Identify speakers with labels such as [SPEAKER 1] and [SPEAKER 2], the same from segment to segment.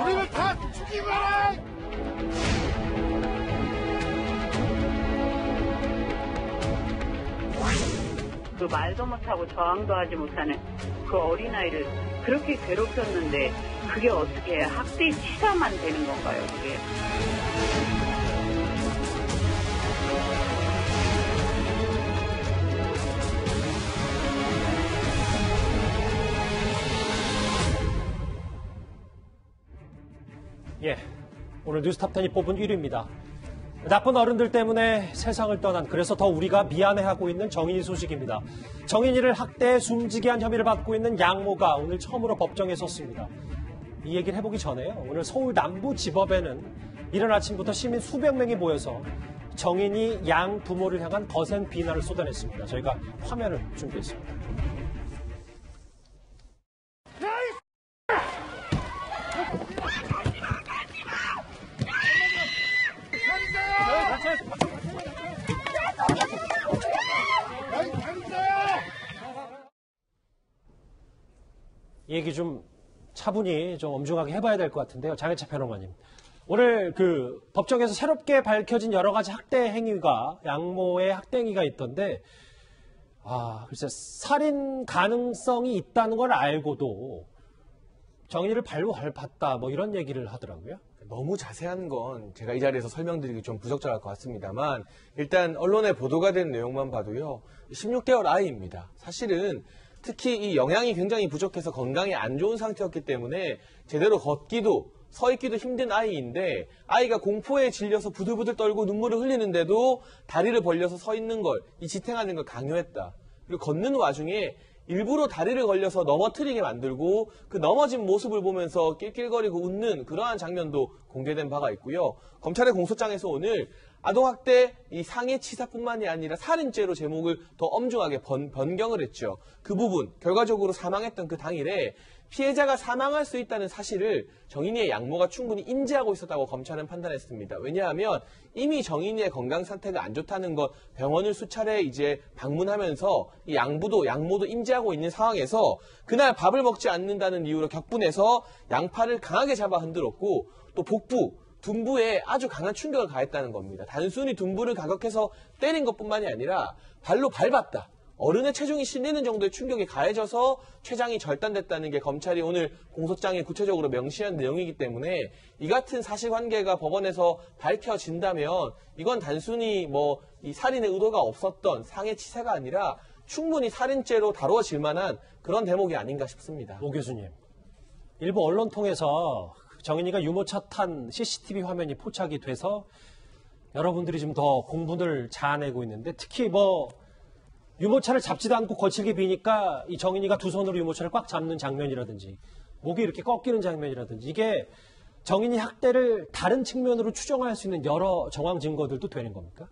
[SPEAKER 1] 우리를 다 죽이거라!
[SPEAKER 2] 그 말도 못하고 저항도 하지 못하는 그 어린아이를 그렇게 괴롭혔는데 그게 어떻게 학대 치사만 되는 건가요, 그게?
[SPEAKER 3] 예, 오늘 뉴스탑10이 뽑은 1위입니다. 나쁜 어른들 때문에 세상을 떠난, 그래서 더 우리가 미안해하고 있는 정인이 소식입니다. 정인이를 학대해 숨지게 한 혐의를 받고 있는 양모가 오늘 처음으로 법정에 섰습니다. 이 얘기를 해보기 전에요. 오늘 서울 남부지법에는 이른 아침부터 시민 수백 명이 모여서 정인이 양 부모를 향한 거센 비난을 쏟아냈습니다. 저희가 화면을 준비했습니다. 이 얘기 좀 차분히 좀 엄중하게 해봐야 될 것 같은데요. 장혜철 평론가님. 오늘 그 법정에서 새롭게 밝혀진 여러 가지 학대 행위가, 양모의 학대 행위가 있던데, 글쎄, 살인 가능성이 있다는 걸 알고도 정인이를 발로 밟았다, 뭐 이런 얘기를 하더라고요.
[SPEAKER 4] 너무 자세한 건 제가 이 자리에서 설명드리기 좀 부적절할 것 같습니다만, 일단 언론에 보도가 된 내용만 봐도요, 16개월 아이입니다. 사실은 특히 이 영양이 굉장히 부족해서 건강이 안 좋은 상태였기 때문에 제대로 걷기도 서 있기도 힘든 아이인데, 아이가 공포에 질려서 부들부들 떨고 눈물을 흘리는데도 다리를 벌려서 서 있는 걸, 이 지탱하는 걸 강요했다. 그리고 걷는 와중에 일부러 다리를 걸려서 넘어뜨리게 만들고 그 넘어진 모습을 보면서 낄낄거리고 웃는 그러한 장면도 공개된 바가 있고요. 검찰의 공소장에서 오늘 아동학대 이 상해치사뿐만이 아니라 살인죄로 제목을 더 엄중하게 변경을 했죠. 그 부분, 결과적으로 사망했던 그 당일에 피해자가 사망할 수 있다는 사실을 정인이의 양모가 충분히 인지하고 있었다고 검찰은 판단했습니다. 왜냐하면 이미 정인이의 건강 상태가 안 좋다는 것 병원을 수차례 이제 방문하면서 이 양모도 인지하고 있는 상황에서 그날 밥을 먹지 않는다는 이유로 격분해서 양팔을 강하게 잡아 흔들었고, 또 복부, 둔부에 아주 강한 충격을 가했다는 겁니다. 단순히 둔부를 가격해서 때린 것뿐만이 아니라 발로 밟았다. 어른의 체중이 실리는 정도의 충격이 가해져서 췌장이 절단됐다는 게 검찰이 오늘 공소장에 구체적으로 명시한 내용이기 때문에 이 같은 사실관계가 법원에서 밝혀진다면 이건 단순히 이 살인의 의도가 없었던 상해치사가 아니라 충분히 살인죄로 다루어질 만한 그런 대목이 아닌가 싶습니다.
[SPEAKER 3] 오 교수님, 일부 언론 통해서 정인이가 유모차 탄 CCTV 화면이 포착이 돼서 여러분들이 좀 더 공분을 자아내고 있는데, 특히 유모차를 잡지도 않고 거칠게 비니까 이 정인이가 두 손으로 유모차를 꽉 잡는 장면이라든지 목이 이렇게 꺾이는 장면이라든지, 이게 정인이 학대를 다른 측면으로 추정할 수 있는 여러 정황 증거들도 되는 겁니까?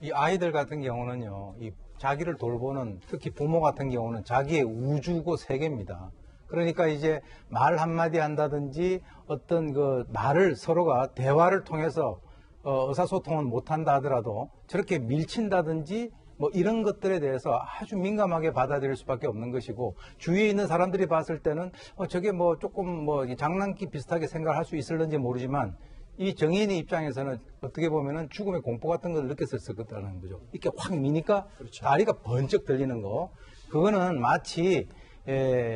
[SPEAKER 5] 이 아이들 같은 경우는요, 이 자기를 돌보는, 특히 부모 같은 경우는 자기의 우주고 세계입니다. 그러니까 이제 말 한마디 한다든지 어떤 그 말을 서로가 대화를 통해서 의사소통은 못한다 하더라도 저렇게 밀친다든지 이런 것들에 대해서 아주 민감하게 받아들일 수밖에 없는 것이고, 주위에 있는 사람들이 봤을 때는 저게 조금 장난기 비슷하게 생각할 수 있을는지 모르지만, 이 정인의 입장에서는 어떻게 보면은 죽음의 공포 같은 걸 느꼈을 거다는 거죠. 이렇게 확 미니까 그렇죠. 다리가 번쩍 들리는 거. 그거는 마치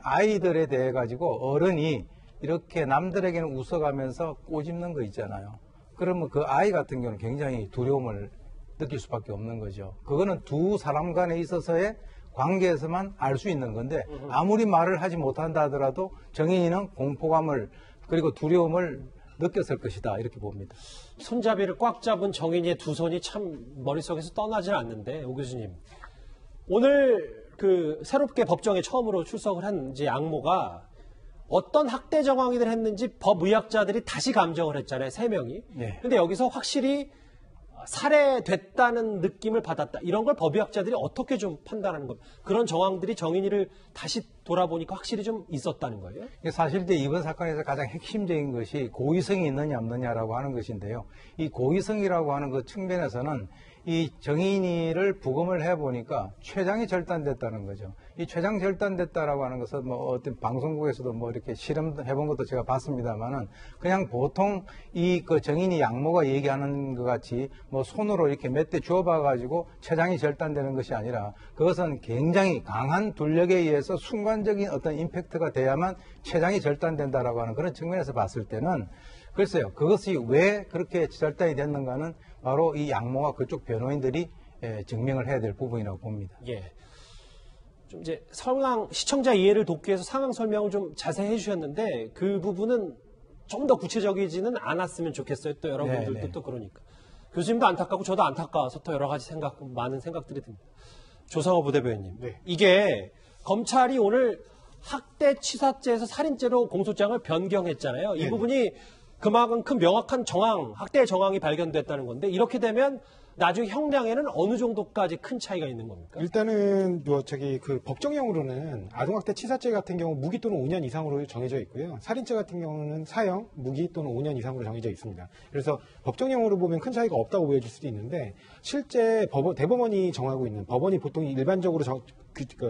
[SPEAKER 5] 아이들에 대해 가지고 어른이 이렇게 남들에게는 웃어가면서 꼬집는 거 있잖아요. 그러면 그 아이 같은 경우는 굉장히 두려움을 느낄 수밖에 없는 거죠. 그거는 두 사람 간에 있어서의 관계에서만 알 수 있는 건데, 아무리 말을 하지 못한다 하더라도 정인이는 공포감을 그리고 두려움을 느꼈을 것이다, 이렇게 봅니다.
[SPEAKER 3] 손잡이를 꽉 잡은 정인이의 두 손이 참 머릿속에서 떠나질 않는데, 오 교수님, 오늘 그 새롭게 법정에 처음으로 출석을 한 이제 양모가 어떤 학대 정황이들 했는지 법의학자들이 다시 감정을 했잖아요, 3명이.
[SPEAKER 5] 네.
[SPEAKER 3] 근데 여기서 확실히 살해됐다는 느낌을 받았다. 이런 걸 법의학자들이 어떻게 좀 판단하는 겁니까? 그런 정황들이 정인이를 다시 돌아보니까 확실히 좀 있었다는 거예요?
[SPEAKER 5] 사실 이제 이번 사건에서 가장 핵심적인 것이 고의성이 있느냐 없느냐라고 하는 것인데요. 이 고의성이라고 하는 그 측면에서는 이 정인이를 부검을 해보니까 췌장이 절단됐다는 거죠. 이 췌장 절단됐다라고 하는 것은 뭐 어떤 방송국에서도 뭐 이렇게 실험해본 것도 제가 봤습니다만은 그냥 보통 이 그 정인이 양모가 얘기하는 것 같이 뭐 손으로 이렇게 몇 대 주워봐가지고 췌장이 절단되는 것이 아니라 그것은 굉장히 강한 둘력에 의해서 순간적인 어떤 임팩트가 돼야만 췌장이 절단된다라고 하는 그런 측면에서 봤을 때는 글쎄요, 그것이 왜 그렇게 절단이 됐는가는 바로 이 양모와 그쪽 변호인들이 증명을 해야 될 부분이라고 봅니다.
[SPEAKER 3] 예. 좀 이제 시청자 이해를 돕기 위해서 상황 설명을 좀 자세히 해주셨는데 그 부분은 좀 더 구체적이지는 않았으면 좋겠어요. 또 여러분들도
[SPEAKER 5] 네.
[SPEAKER 3] 또 그러니까. 교수님도 안타깝고 저도 안타까워서 또 여러 가지 많은 생각들이 듭니다. 조상호 부대변인님.
[SPEAKER 1] 네.
[SPEAKER 3] 이게 검찰이 오늘 학대치사죄에서 살인죄로 공소장을 변경했잖아요. 이 부분이 그만큼 명확한 학대의 정황이 발견됐다는 건데 이렇게 되면 나중에 형량에는 어느 정도까지 큰 차이가 있는 겁니까?
[SPEAKER 1] 일단은 그 법정형으로는 아동학대 치사죄 같은 경우 무기 또는 5년 이상으로 정해져 있고요. 살인죄 같은 경우는 사형, 무기 또는 5년 이상으로 정해져 있습니다. 그래서 법정형으로 보면 큰 차이가 없다고 보여질 수도 있는데 실제 대법원이 정하고 있는 법원이 보통 일반적으로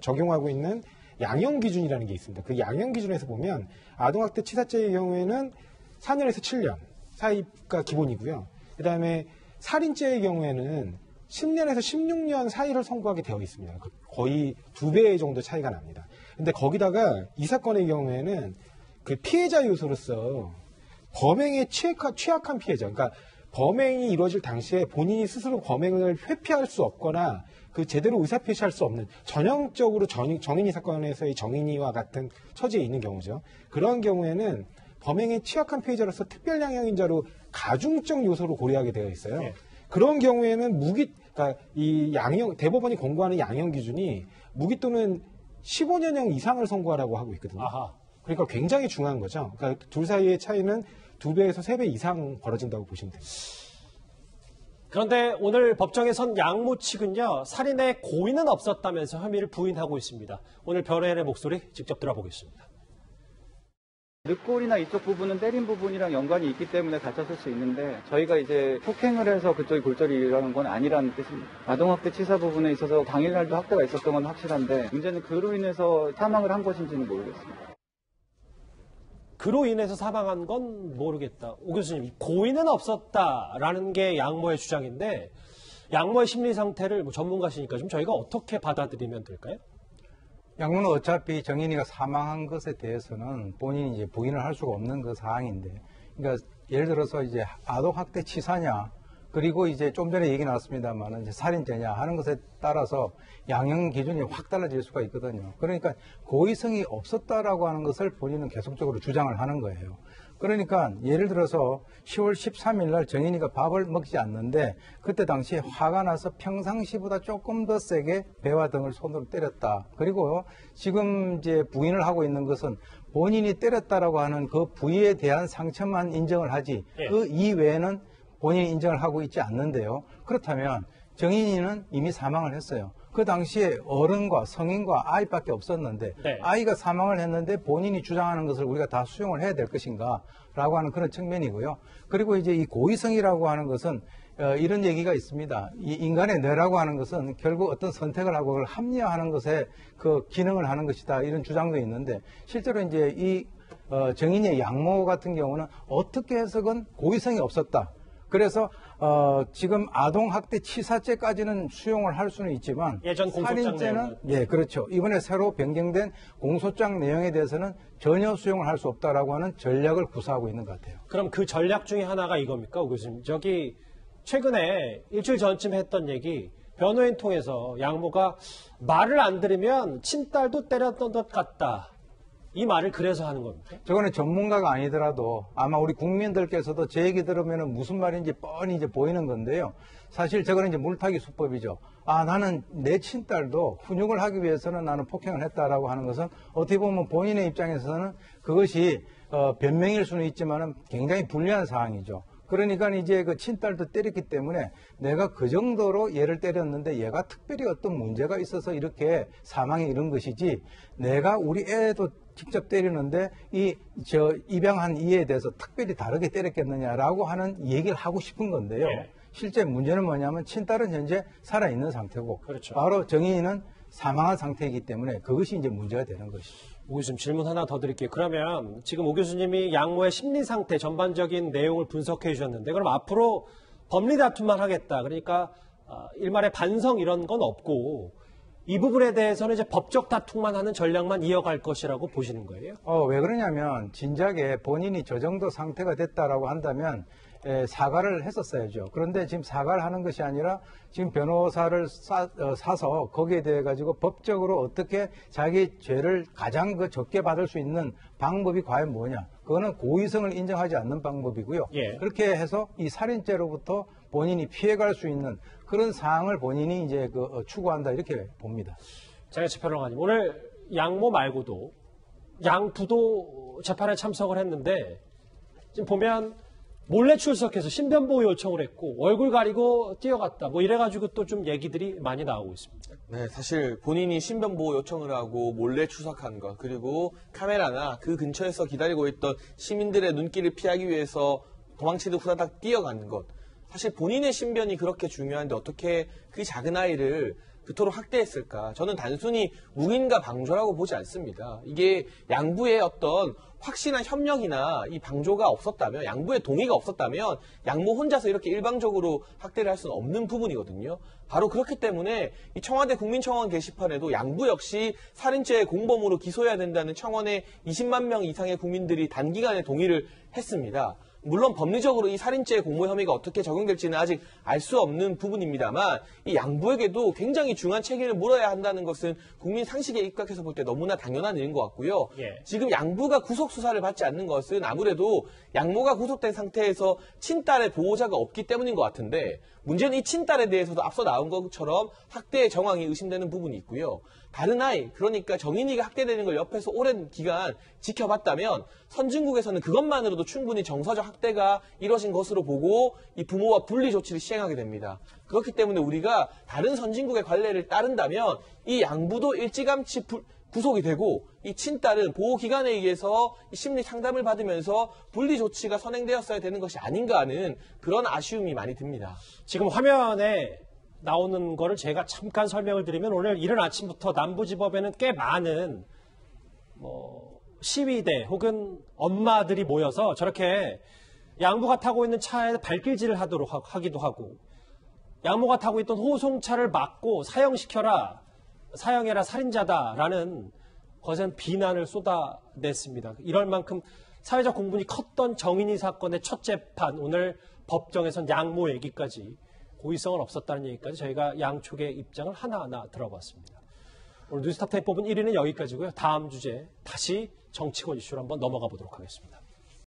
[SPEAKER 1] 적용하고 있는 양형 기준이라는 게 있습니다. 그 양형 기준에서 보면 아동학대 치사죄의 경우에는 4년에서 7년 사이가 기본이고요. 그다음에 살인죄의 경우에는 10년에서 16년 사이를 선고하게 되어 있습니다. 거의 2배 정도 차이가 납니다. 근데 거기다가 이 사건의 경우에는 그 피해자 요소로서 범행에 취약한 피해자, 그러니까 범행이 이루어질 당시에 본인이 스스로 범행을 회피할 수 없거나 그 제대로 의사표시할 수 없는 전형적으로 정인이 사건에서의 정인이와 같은 처지에 있는 경우죠. 그런 경우에는 범행에 취약한 피해자로서 특별 양형인자로 가중적 요소로 고려하게 되어 있어요. 네. 그런 경우에는 그러니까 이 대법원이 권고하는 양형 기준이 무기 또는 15년형 이상을 선고하라고 하고 있거든요. 아하. 그러니까 굉장히 중요한 거죠. 그러니까 둘 사이의 차이는 2배에서 3배 이상 벌어진다고 보시면 됩니다.
[SPEAKER 3] 그런데 오늘 법정에 선 양모 측은요, 살인의 고의는 없었다면서 혐의를 부인하고 있습니다. 오늘 변호인의 목소리 직접 들어보겠습니다.
[SPEAKER 6] 늑골이나 이쪽 부분은 때린 부분이랑 연관이 있기 때문에 다쳤을 수 있는데 저희가 이제 폭행을 해서 그쪽이 골절이 일어나는 건 아니라는 뜻입니다. 아동학대 치사 부분에 있어서 당일날도 학대가 있었던 건 확실한데 문제는 그로 인해서 사망을 한 것인지는 모르겠습니다.
[SPEAKER 3] 그로 인해서 사망한 건 모르겠다. 오 교수님, 고의는 없었다라는 게 양모의 주장인데 양모의 심리 상태를 전문가시니까 좀 저희가 어떻게 받아들이면 될까요?
[SPEAKER 5] 양모는 어차피 정인이가 사망한 것에 대해서는 본인이 이제 부인을 할 수가 없는 그 사항인데, 그러니까 예를 들어서 이제 아동학대 치사냐, 그리고 이제 좀 전에 얘기 나왔습니다만 이제 살인죄냐 하는 것에 따라서 양형 기준이 확 달라질 수가 있거든요. 그러니까 고의성이 없었다라고 하는 것을 본인은 계속적으로 주장을 하는 거예요. 그러니까 예를 들어서 10월 13일 날 정인이가 밥을 먹지 않는데 그때 당시에 화가 나서 평상시보다 조금 더 세게 배와 등을 손으로 때렸다. 그리고 지금 이제 부인을 하고 있는 것은 본인이 때렸다라고 하는 그 부위에 대한 상처만 인정을 하지 그 이외에는 본인이 인정을 하고 있지 않는데요. 그렇다면 정인이는 이미 사망을 했어요. 그 당시에 어른과 성인과 아이밖에 없었는데 아이가 사망을 했는데 본인이 주장하는 것을 우리가 다 수용을 해야 될 것인가 라고 하는 그런 측면이고요. 그리고 이제 이 고의성이라고 하는 것은 이런 얘기가 있습니다. 이 인간의 뇌라고 하는 것은 결국 어떤 선택을 하고 그걸 합리화하는 것에 그 기능을 하는 것이다. 이런 주장도 있는데 실제로 이제 이 정인이의 양모 같은 경우는 어떻게 해석은 고의성이 없었다. 그래서 지금 아동학대 치사죄까지는 수용을 할 수는 있지만
[SPEAKER 3] 예전 공소장
[SPEAKER 5] 살인죄는 그렇죠. 이번에 새로 변경된 공소장 내용에 대해서는 전혀 수용을 할 수 없다라고 하는 전략을 구사하고 있는 것 같아요.
[SPEAKER 3] 그럼 그 전략 중에 하나가 이겁니까, 오 교수님? 저기 최근에 일주일 전쯤 했던 얘기 변호인 통해서 양모가 말을 안 들으면 친딸도 때렸던 것 같다. 이 말을 그래서 하는 겁니까?
[SPEAKER 5] 저거는 전문가가 아니더라도 아마 우리 국민들께서도 제 얘기 들으면 무슨 말인지 뻔히 이제 보이는 건데요. 사실 저거는 이제 물타기 수법이죠. 나는 내 친딸도 훈육을 하기 위해서는 나는 폭행을 했다라고 하는 것은 어떻게 보면 본인의 입장에서는 그것이 변명일 수는 있지만은 굉장히 불리한 상황이죠. 그러니까 이제 그 친딸도 때렸기 때문에 내가 그 정도로 얘를 때렸는데 얘가 특별히 어떤 문제가 있어서 이렇게 사망에 이른 것이지 내가 우리 애도 직접 때리는데 입양한 이에 대해서 특별히 다르게 때렸겠느냐라고 하는 얘기를 하고 싶은 건데요.
[SPEAKER 3] 예.
[SPEAKER 5] 실제 문제는 뭐냐면 친딸은 현재 살아있는 상태고
[SPEAKER 3] 그렇죠.
[SPEAKER 5] 바로 정인이는 사망한 상태이기 때문에 그것이 이제 문제가 되는 것이죠.
[SPEAKER 3] 오 교수님 질문 하나 더 드릴게요. 그러면 지금 오 교수님이 양모의 심리 상태 전반적인 내용을 분석해 주셨는데 그럼 앞으로 법리 다툼만 하겠다. 그러니까 일말의 반성 이런 건 없고 이 부분에 대해서는 이제 법적 다툼만 하는 전략만 이어갈 것이라고 보시는 거예요?
[SPEAKER 5] 왜 그러냐면 진작에 본인이 저 정도 상태가 됐다라고 한다면 사과를 했었어야죠. 그런데 지금 사과를 하는 것이 아니라 지금 변호사를 사서 거기에 대해 가지고 법적으로 어떻게 자기 죄를 가장 적게 받을 수 있는 방법이 과연 뭐냐? 그거는 고의성을 인정하지 않는 방법이고요.
[SPEAKER 3] 예.
[SPEAKER 5] 그렇게 해서 이 살인죄로부터 본인이 피해갈 수 있는 그런 사항을 본인이 이제 추구한다 이렇게 봅니다.
[SPEAKER 3] 장혜철 평론가님, 오늘 양모 말고도 양부도 재판에 참석을 했는데 지금 보면 몰래 출석해서 신변보호 요청을 했고 얼굴 가리고 뛰어갔다 뭐 이래가지고 또 좀 얘기들이 많이 나오고 있습니다.
[SPEAKER 4] 네, 사실 본인이 신변보호 요청을 하고 몰래 추석한 것 그리고 카메라나 그 근처에서 기다리고 있던 시민들의 눈길을 피하기 위해서 도망치듯 후다닥 뛰어가는 것 사실 본인의 신변이 그렇게 중요한데 어떻게 그 작은 아이를 그토록 학대했을까? 저는 단순히 묵인과 방조라고 보지 않습니다. 이게 양부의 어떤 확실한 협력이나 이 방조가 없었다면, 양부의 동의가 없었다면 양모 혼자서 이렇게 일방적으로 학대를 할 수는 없는 부분이거든요. 바로 그렇기 때문에 이 청와대 국민청원 게시판에도 양부 역시 살인죄 공범으로 기소해야 된다는 청원에 20만 명 이상의 국민들이 단기간에 동의를 했습니다. 물론 법리적으로 이 살인죄 공모 혐의가 어떻게 적용될지는 아직 알 수 없는 부분입니다만 이 양부에게도 굉장히 중요한 책임을 물어야 한다는 것은 국민 상식에 입각해서 볼 때 너무나 당연한 일인 것 같고요.
[SPEAKER 3] 예.
[SPEAKER 4] 지금 양부가 구속 수사를 받지 않는 것은 아무래도 양모가 구속된 상태에서 친딸의 보호자가 없기 때문인 것 같은데 문제는 이 친딸에 대해서도 앞서 나온 것처럼 학대의 정황이 의심되는 부분이 있고요. 다른 아이, 그러니까 정인이가 학대되는 걸 옆에서 오랜 기간 지켜봤다면 선진국에서는 그것만으로도 충분히 정서적 학대가 이뤄진 것으로 보고 이 부모와 분리 조치를 시행하게 됩니다. 그렇기 때문에 우리가 다른 선진국의 관례를 따른다면 이 양부도 일찌감치 구속이 되고 이 친딸은 보호기관에 의해서 심리 상담을 받으면서 분리 조치가 선행되었어야 되는 것이 아닌가 하는 그런 아쉬움이 많이 듭니다.
[SPEAKER 3] 지금 화면에 나오는 거를 제가 잠깐 설명을 드리면 오늘 이른 아침부터 남부지법에는 꽤 많은 시위대 혹은 엄마들이 모여서 저렇게 양부가 타고 있는 차에 발길질을 하기도 하고 양모가 타고 있던 호송차를 막고 사형시켜라, 사형해라 살인자다라는 거센 비난을 쏟아냈습니다. 이럴 만큼 사회적 공분이 컸던 정인이 사건의 첫 재판, 오늘 법정에선 양모 얘기까지 고의성은 없었다는 얘기까지 저희가 양쪽의 입장을 하나하나 들어봤습니다. 오늘 뉴스탑10 뽑은 1위는 여기까지고요. 다음 주제 다시 정치권 이슈로 한번 넘어가 보도록 하겠습니다.